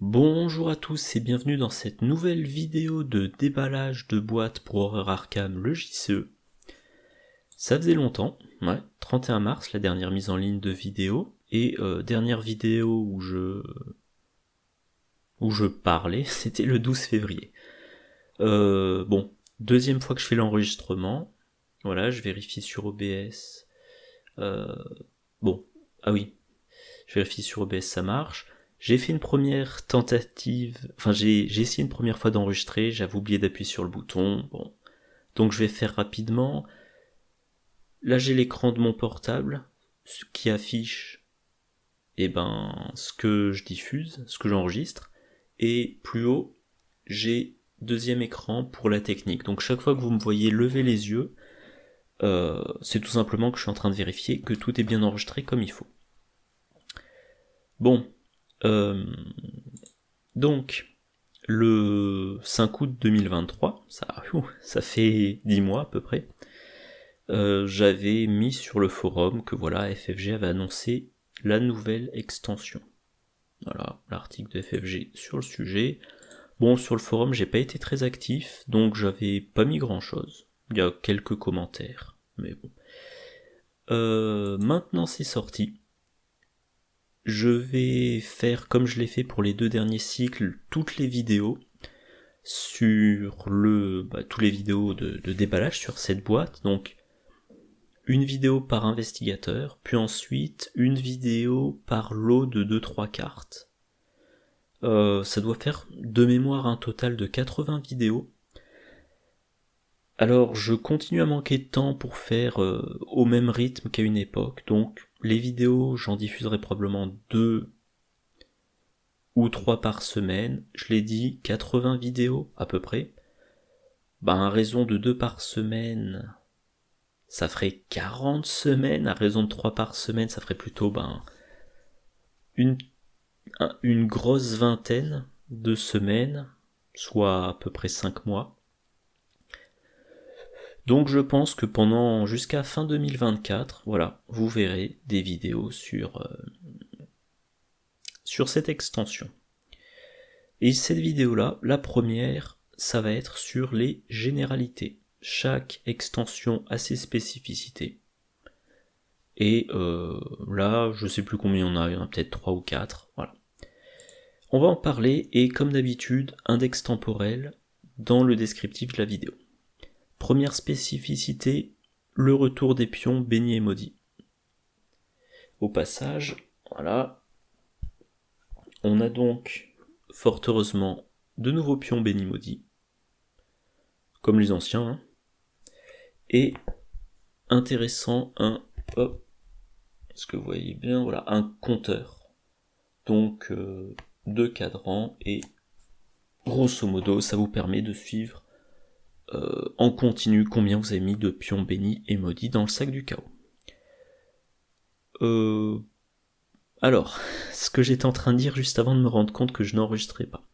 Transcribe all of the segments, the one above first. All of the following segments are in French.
Bonjour à tous et bienvenue dans cette nouvelle vidéo de déballage de boîtes pour Horror Arkham, le JCE. Ça faisait longtemps, 31 mars, la dernière mise en ligne de vidéo, et dernière vidéo où je parlais, c'était le 12 février. Deuxième fois que je fais l'enregistrement, voilà, je vérifie sur OBS. Je vérifie sur OBS, ça marche. J'ai fait une première tentative, j'ai essayé une première fois d'enregistrer, j'avais oublié d'appuyer sur le bouton, donc je vais faire rapidement. Là j'ai l'écran de mon portable, ce qui affiche ce que je diffuse, ce que j'enregistre, et plus haut, j'ai deuxième écran pour la technique. Donc chaque fois que vous me voyez lever les yeux, c'est tout simplement que je suis en train de vérifier que tout est bien enregistré comme il faut. Donc, le 5 août 2023, ça fait 10 mois à peu près, j'avais mis sur le forum que voilà, FFG avait annoncé la nouvelle extension. Voilà, l'article de FFG sur le sujet. Bon, sur le forum, j'ai pas été très actif, donc j'avais pas mis grand chose. Il y a quelques commentaires, mais bon. Maintenant c'est sorti. Je vais faire comme je l'ai fait pour les 2 derniers cycles, toutes les vidéos sur tous les vidéos de déballage sur cette boîte, donc une vidéo par investigateur, puis ensuite une vidéo par lot de 2-3 cartes. Ça doit faire de mémoire un total de 80 vidéos. Alors je continue à manquer de temps pour faire au même rythme qu'à une époque, donc les vidéos j'en diffuserai probablement 2 ou 3 par semaine, je l'ai dit, 80 vidéos à peu près. À raison de 2 par semaine, ça ferait 40 semaines, à raison de 3 par semaine, ça ferait plutôt une grosse vingtaine de semaines, soit à peu près 5 mois. Donc je pense que jusqu'à fin 2024, voilà, vous verrez des vidéos sur cette extension. Et cette vidéo-là, la première, ça va être sur les généralités. Chaque extension a ses spécificités. Et là, je sais plus combien il y en a peut-être 3 ou 4, voilà. On va en parler, et comme d'habitude, index temporel dans le descriptif de la vidéo. Première spécificité, le retour des pions bénis et maudits. Au passage, voilà, on a donc, fort heureusement, de nouveaux pions bénis maudits, comme les anciens, et intéressant, est-ce que vous voyez bien, voilà, un compteur, donc 2 cadrans, et grosso modo, ça vous permet de suivre en continu combien vous avez mis de pions bénis et maudits dans le sac du chaos. Alors, ce que j'étais en train de dire juste avant de me rendre compte que je n'enregistrais pas.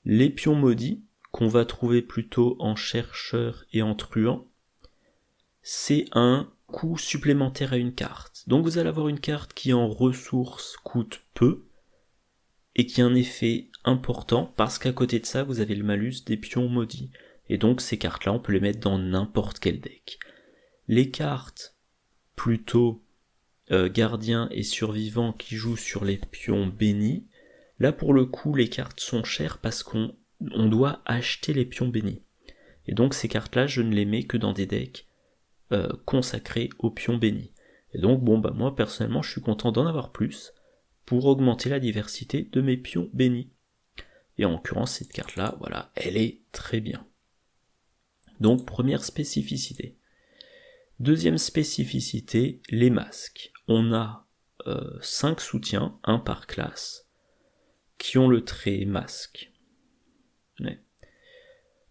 Les pions maudits, qu'on va trouver plutôt en chercheur et en truand, c'est un coût supplémentaire à une carte. Donc vous allez avoir une carte qui en ressources coûte peu, et qui a un effet important, parce qu'à côté de ça, vous avez le malus des pions maudits. Et donc ces cartes-là, on peut les mettre dans n'importe quel deck. Les cartes plutôt gardiens et survivants qui jouent sur les pions bénis, là pour le coup les cartes sont chères parce qu'on doit acheter les pions bénis. Et donc ces cartes-là, je ne les mets que dans des decks consacrés aux pions bénis. Et donc moi personnellement je suis content d'en avoir plus pour augmenter la diversité de mes pions bénis. Et en l'occurrence cette carte-là, voilà, elle est très bien. Donc première spécificité. Deuxième spécificité, les masques. On a 5 soutiens, 1 par classe, qui ont le trait masque. Ouais.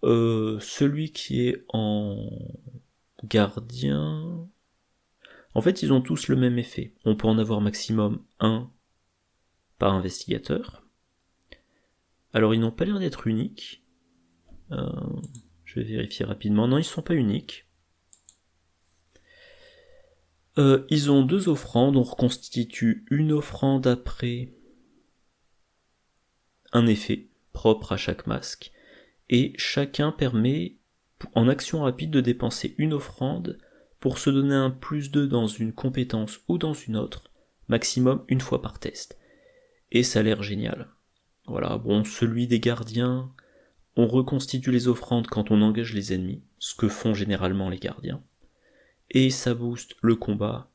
Celui qui est en gardien... En fait, ils ont tous le même effet. On peut en avoir maximum 1 par investigateur. Alors, ils n'ont pas l'air d'être uniques. Je vais vérifier rapidement. Non, ils ne sont pas uniques. Ils ont 2 offrandes, on reconstitue une offrande après un effet propre à chaque masque, et chacun permet en action rapide de dépenser une offrande pour se donner un +2 dans une compétence ou dans une autre, maximum une fois par test. Et ça a l'air génial. Voilà, bon, celui des gardiens, on reconstitue les offrandes quand on engage les ennemis, ce que font généralement les gardiens, et ça booste le combat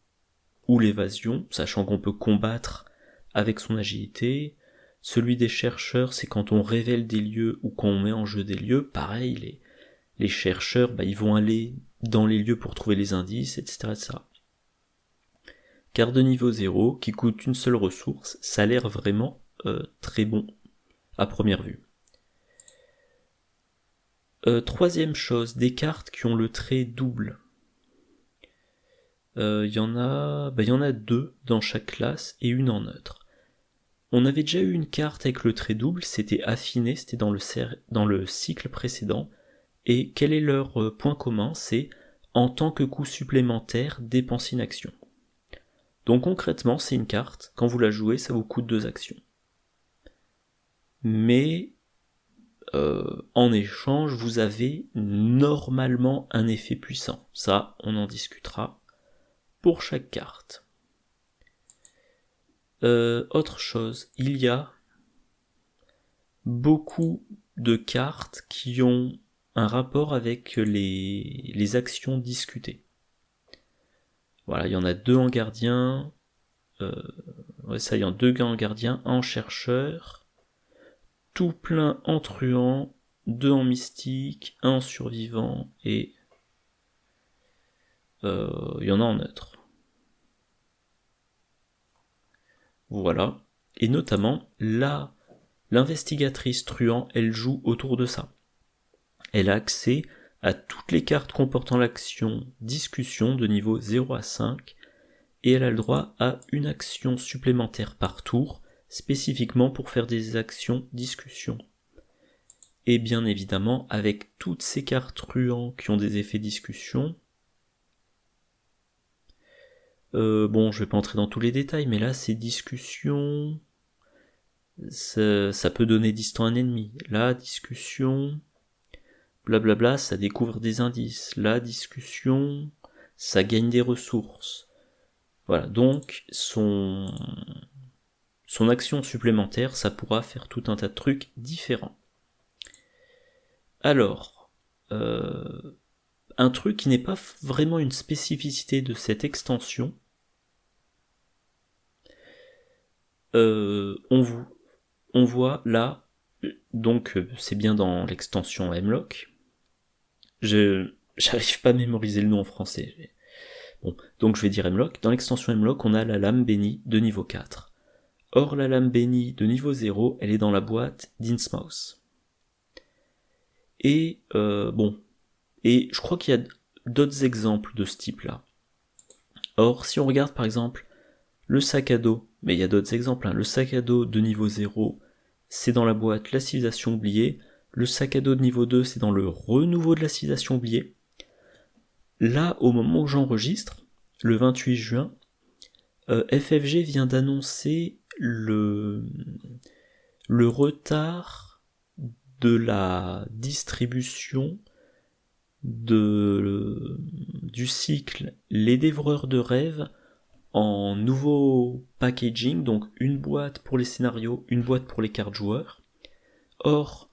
ou l'évasion, sachant qu'on peut combattre avec son agilité. Celui des chercheurs, c'est quand on révèle des lieux ou quand on met en jeu des lieux, pareil, les chercheurs, ils vont aller dans les lieux pour trouver les indices, etc. etc. Carte de niveau 0, qui coûte une seule ressource, ça a l'air vraiment très bon à première vue. Troisième chose, des cartes qui ont le trait double. Il y en a 2 dans chaque classe et une en neutre. On avait déjà eu une carte avec le trait double, c'était affiné, c'était dans le cycle précédent, et quel est leur point commun? C'est en tant que coût supplémentaire, dépenser une action. Donc concrètement, c'est une carte, quand vous la jouez, ça vous coûte 2 actions. Mais en échange, vous avez normalement un effet puissant. Ça, on en discutera pour chaque carte. Autre chose, il y a beaucoup de cartes qui ont un rapport avec les actions discutées. Voilà, il y en a 2 en gardien, il y en a 2 en gardien, 1 en chercheur, tout plein en truand, 2 en mystique, 1 en survivant, et il y en a en neutre. Voilà. Et notamment, l'investigatrice truand, elle joue autour de ça. Elle a accès à toutes les cartes comportant l'action discussion de niveau 0 à 5, et elle a le droit à une action supplémentaire par tour, spécifiquement pour faire des actions discussion. Et bien évidemment, avec toutes ces cartes truands qui ont des effets discussion, je vais pas entrer dans tous les détails, mais là, ces discussions, ça peut donner distant à un ennemi. La discussion, blablabla, ça découvre des indices. La discussion, ça gagne des ressources. Voilà, donc son action supplémentaire, ça pourra faire tout un tas de trucs différents. Alors, un truc qui n'est pas vraiment une spécificité de cette extension, on voit là, donc c'est bien dans l'extension Hemlock, j'arrive pas à mémoriser le nom en français, bon, donc je vais dire Hemlock, dans l'extension Hemlock on a la lame bénie de niveau 4, or la lame bénie de niveau 0, elle est dans la boîte d'Innsmouth. Et et je crois qu'il y a d'autres exemples de ce type-là. Or, si on regarde par exemple le sac à dos, mais il y a d'autres exemples, le sac à dos de niveau 0, c'est dans la boîte La Civilisation oubliée, le sac à dos de niveau 2, c'est dans le renouveau de la Civilisation oubliée. Là, au moment où j'enregistre, le 28 juin, FFG vient d'annoncer le retard de la distribution du cycle Les Dévoreurs de Rêves en nouveau packaging, donc une boîte pour les scénarios, une boîte pour les cartes joueurs. Or,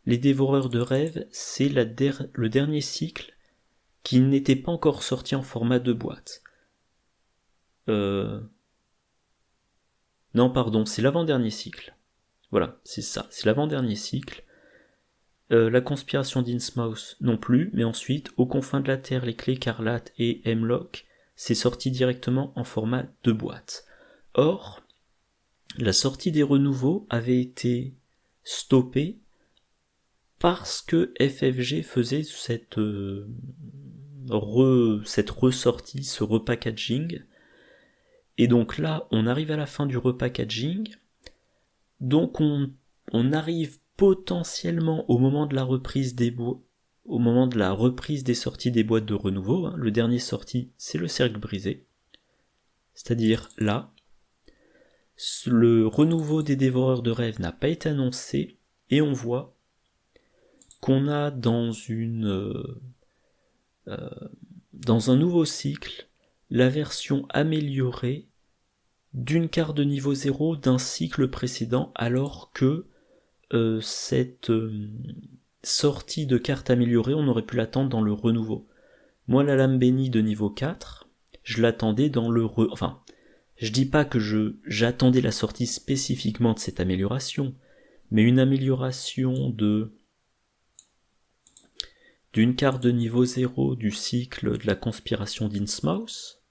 Les Dévoreurs de Rêves, c'est le dernier cycle qui n'était pas encore sorti en format de boîte. Non, pardon, c'est l'avant-dernier cycle. Voilà, c'est ça, c'est l'avant-dernier cycle. La conspiration d'Innsmouth non plus, mais ensuite, Aux confins de la Terre, les Clés écarlates et Hemlock, c'est sorti directement en format de boîte. Or, la sortie des renouveaux avait été stoppée parce que FFG faisait cette ressortie, ce repackaging. Et donc là, on arrive à la fin du repackaging. Donc on arrive potentiellement au moment de la reprise des sorties des boîtes de renouveau. Le dernier sorti, c'est le cercle brisé. C'est-à-dire là. Le renouveau des dévoreurs de rêves n'a pas été annoncé, et on voit qu'on a dans un nouveau cycle la version améliorée d'une carte de niveau 0 d'un cycle précédent, alors que cette sortie de carte améliorée, on aurait pu l'attendre dans le renouveau. Moi, la lame bénie de niveau 4, je l'attendais dans le enfin, je dis pas que j'attendais la sortie spécifiquement de cette amélioration, mais une amélioration d'une carte de niveau 0 du cycle de la conspiration d'Innsmouth,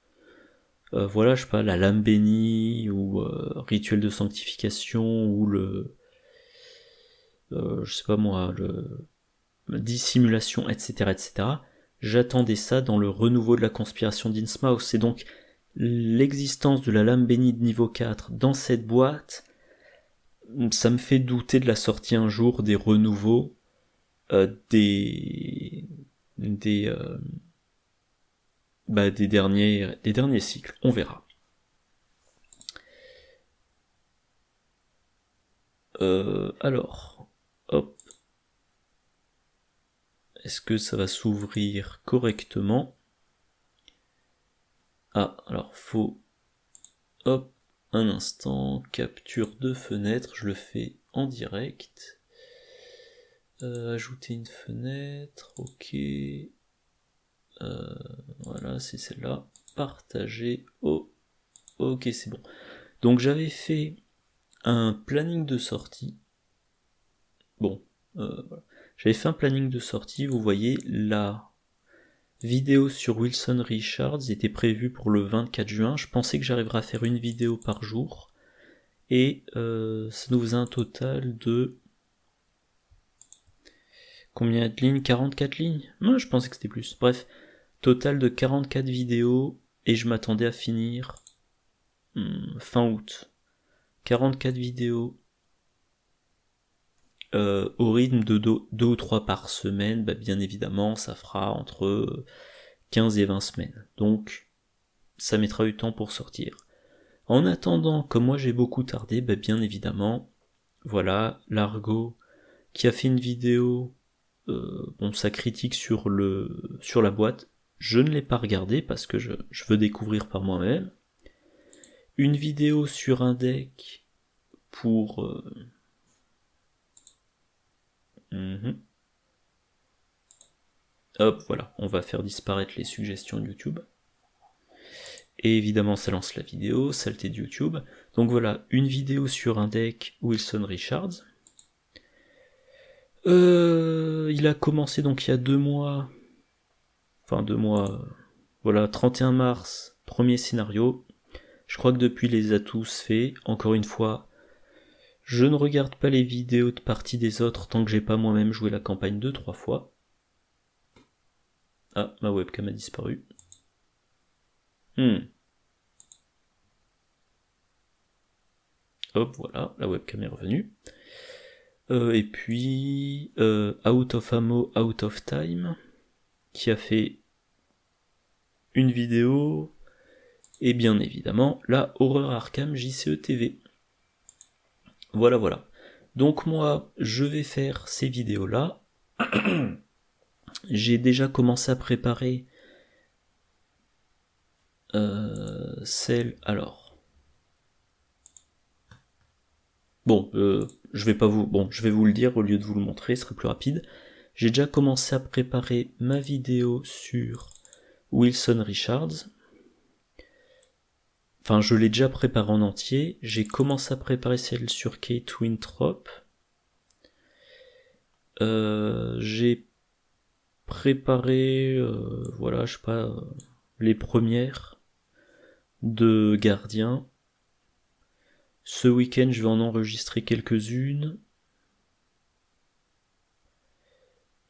voilà, je sais pas, la lame bénie, ou rituel de sanctification, ou je sais pas moi, dissimulation, etc., etc. J'attendais ça dans le renouveau de la conspiration d'Innsmouth. C'est donc l'existence de la lame bénie de niveau 4 dans cette boîte, ça me fait douter de la sortie un jour des renouveaux des derniers cycles. On verra. Alors, hop. Est-ce que ça va s'ouvrir correctement? Ah, alors faut... Hop, un instant, capture de fenêtre, je le fais en direct. Ajouter une fenêtre, ok. Voilà, c'est celle-là. Partager. Oh, ok, c'est bon. Donc j'avais fait un planning de sortie. Bon, voilà. J'avais fait un planning de sortie, vous voyez, la vidéo sur Wilson Richards était prévue pour le 24 juin. Je pensais que j'arriverais à faire une vidéo par jour. Et ça nous faisait un total de... Combien de lignes? 44 lignes? Moi, je pensais que c'était plus. Bref, total de 44 vidéos, et je m'attendais à finir fin août. 44 vidéos au rythme de 2 ou 3 par semaine, bien évidemment, ça fera entre 15 et 20 semaines. Donc, ça mettra du temps pour sortir. En attendant, comme moi j'ai beaucoup tardé, bien évidemment, voilà, Largo qui a fait une vidéo, sa critique sur la boîte, je ne l'ai pas regardée parce que je veux découvrir par moi-même. Une vidéo sur un deck pour... Hop, voilà, on va faire disparaître les suggestions de YouTube. Et évidemment, ça lance la vidéo, saleté de YouTube. Donc voilà, une vidéo sur un deck Wilson Richards. Il a commencé donc il y a 2 mois. Enfin, 2 mois. Voilà, 31 mars, premier scénario. Je crois que depuis, il les a tous faits. Encore une fois, je ne regarde pas les vidéos de partie des autres tant que j'ai pas moi-même joué la campagne 2-3 fois. Ah, ma webcam a disparu. Hop, voilà, la webcam est revenue. Et puis, Out of Ammo, Out of Time, qui a fait une vidéo, et bien évidemment, la Horreur Arkham JCE TV. Voilà, voilà. Donc moi, je vais faire ces vidéos-là. J'ai déjà commencé à préparer celle... Alors... Bon, je vais vous le dire au lieu de vous le montrer, ce serait plus rapide. J'ai déjà commencé à préparer ma vidéo sur Wilson Richards. Enfin, je l'ai déjà préparée en entier. J'ai commencé à préparer celle sur Kate Winthrop. J'ai préparé, voilà, je sais pas, les premières de Gardien. Ce week-end, je vais en enregistrer quelques-unes.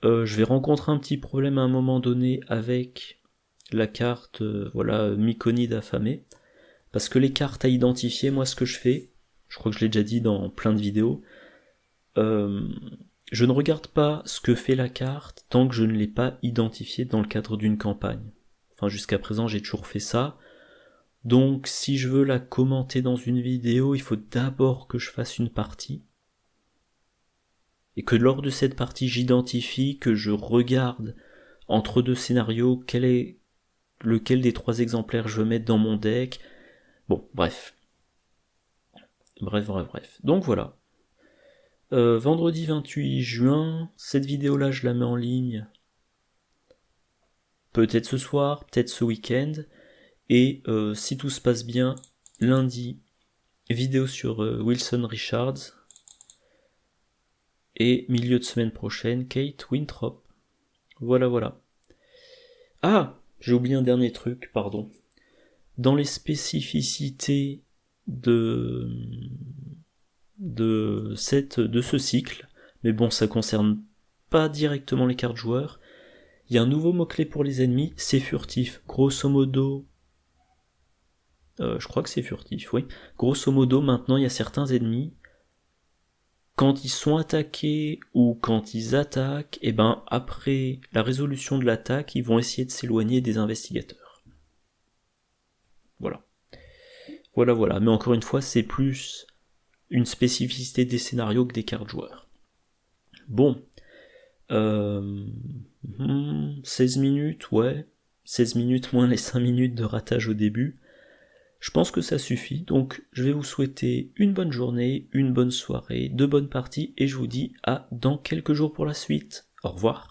Je vais rencontrer un petit problème à un moment donné avec la carte, voilà, Myconide affamée. Parce que les cartes à identifier, moi ce que je fais, je crois que je l'ai déjà dit dans plein de vidéos, je ne regarde pas ce que fait la carte tant que je ne l'ai pas identifiée dans le cadre d'une campagne. Enfin, jusqu'à présent, j'ai toujours fait ça. Donc si je veux la commenter dans une vidéo, il faut d'abord que je fasse une partie. Et que lors de cette partie, j'identifie, que je regarde entre deux scénarios lequel des 3 exemplaires je veux mettre dans mon deck. Bon, bref. Bref. Donc voilà. Vendredi 28 juin, cette vidéo-là, je la mets en ligne. Peut-être ce soir, peut-être ce week-end. Et si tout se passe bien, lundi, vidéo sur Wilson Richards. Et milieu de semaine prochaine, Kate Winthrop. Voilà. Ah, j'ai oublié un dernier truc, pardon. Dans les spécificités de ce cycle, mais bon, ça concerne pas directement les cartes joueurs, il y a un nouveau mot-clé pour les ennemis, c'est furtif. Grosso modo, je crois que c'est furtif, oui. Grosso modo, maintenant, il y a certains ennemis, quand ils sont attaqués ou quand ils attaquent, et ben après la résolution de l'attaque, ils vont essayer de s'éloigner des investigateurs. Voilà. Mais encore une fois, c'est plus une spécificité des scénarios que des cartes joueurs. Bon. 16 minutes, ouais. 16 minutes moins les 5 minutes de ratage au début. Je pense que ça suffit, donc je vais vous souhaiter une bonne journée, une bonne soirée, de bonnes parties, et je vous dis à dans quelques jours pour la suite. Au revoir.